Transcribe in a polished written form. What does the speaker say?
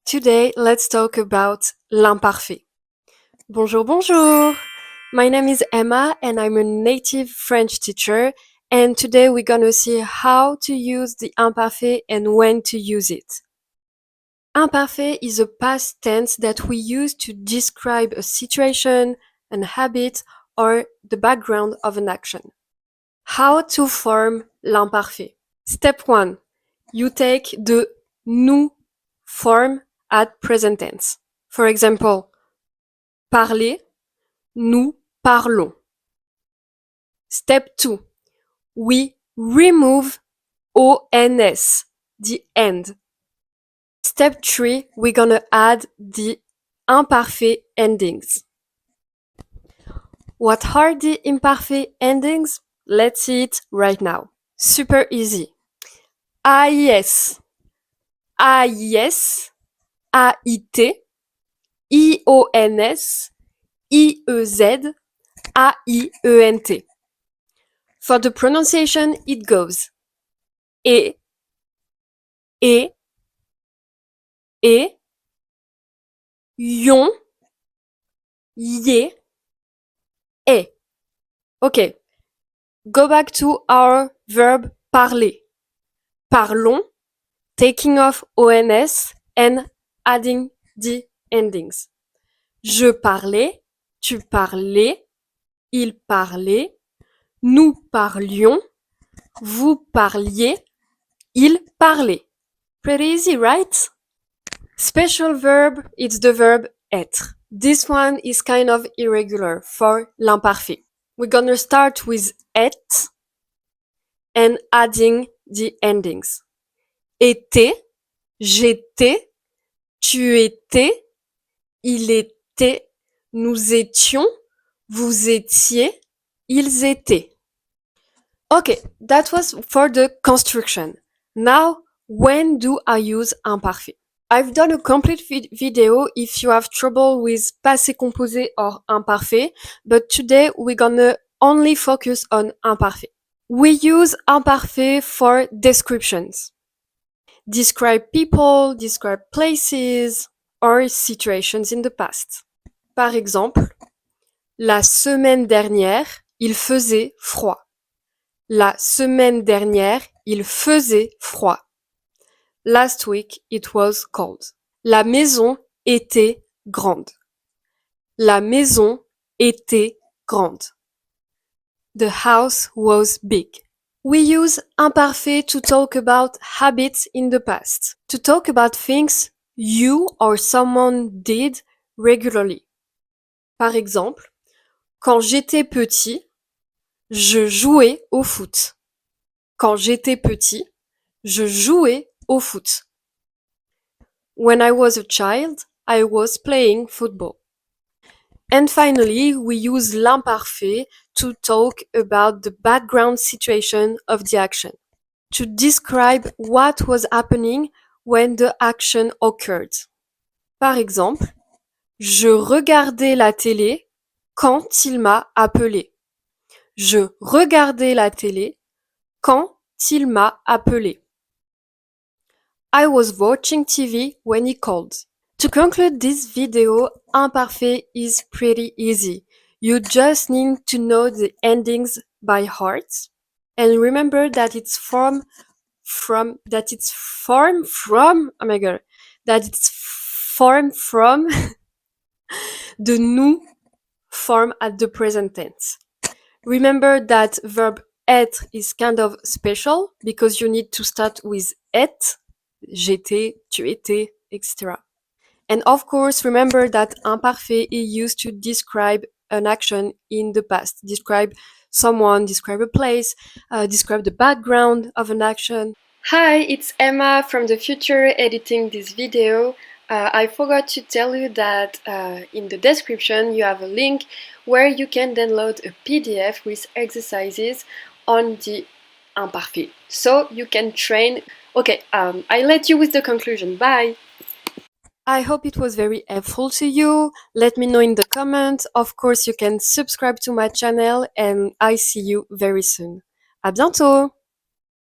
Today, let's talk about l'imparfait. Bonjour, bonjour! My name is Emma and I'm a native French teacher, and today we're gonna see how to use the imparfait and when to use it. Imparfait is a past tense that we use to describe a situation, an habit, or the background of an action. How to form l'imparfait? Step 1. You take the nous form at present tense. For example, parler, nous parlons. Step 2. We remove ONS, the end. Step 3, we're gonna add the imparfait endings. What are the imparfait endings? Let's see it right now. Super easy. AIS, AIS, AIT, IONS, IEZ, AIENT. For the pronunciation, it goes e, yon, ye, e. Okay, go back to our verb parler. Parlons, taking off ONS and adding the endings. Je parlais, tu parlais, il parlait, nous parlions, vous parliez, il parlait. Pretty easy, right? Special verb, it's the verb être. This one is kind of irregular for l'imparfait. We're gonna start with être and adding the endings. Était, j'étais, tu étais, il était, nous étions, vous étiez, ils étaient. Okay, that was for the construction. Now, when do I use imparfait? I've done a complete video if you have trouble with passé composé or imparfait, but today we're gonna only focus on imparfait. We use imparfait for descriptions. Describe people, describe places, or situations in the past. Par exemple, la semaine dernière, il faisait froid. La semaine dernière, il faisait froid. Last week, it was cold. La maison était grande. La maison était grande. The house was big. We use imparfait to talk about habits in the past. To talk about things you or someone did regularly. Par exemple, quand j'étais petit, je jouais au foot. Quand j'étais petit, je jouais au foot. When I was a child, I was playing football. And finally, we use l'imparfait to talk about the background situation of the action, to describe what was happening when the action occurred. Par exemple, je regardais la télé quand il m'a appelé. Je regardais la télé quand il m'a appelé. I was watching TV when he called. To conclude this video, imparfait is pretty easy. You just need to know the endings by heart and remember that it's formed from the nous form at the present tense. Remember that verb être is kind of special because you need to start with être, j'étais, tu étais, etc. And of course, remember that imparfait is used to describe an action in the past. Describe someone, describe a place, describe the background of an action. Hi, it's Emma from the future editing this video. I forgot to tell you that in the description you have a link where you can download a PDF with exercises on the imparfait. So you can train. Okay, I let you with the conclusion. Bye! I hope it was very helpful to you. Let me know in the comments. Of course, you can subscribe to my channel and I see you very soon. À bientôt!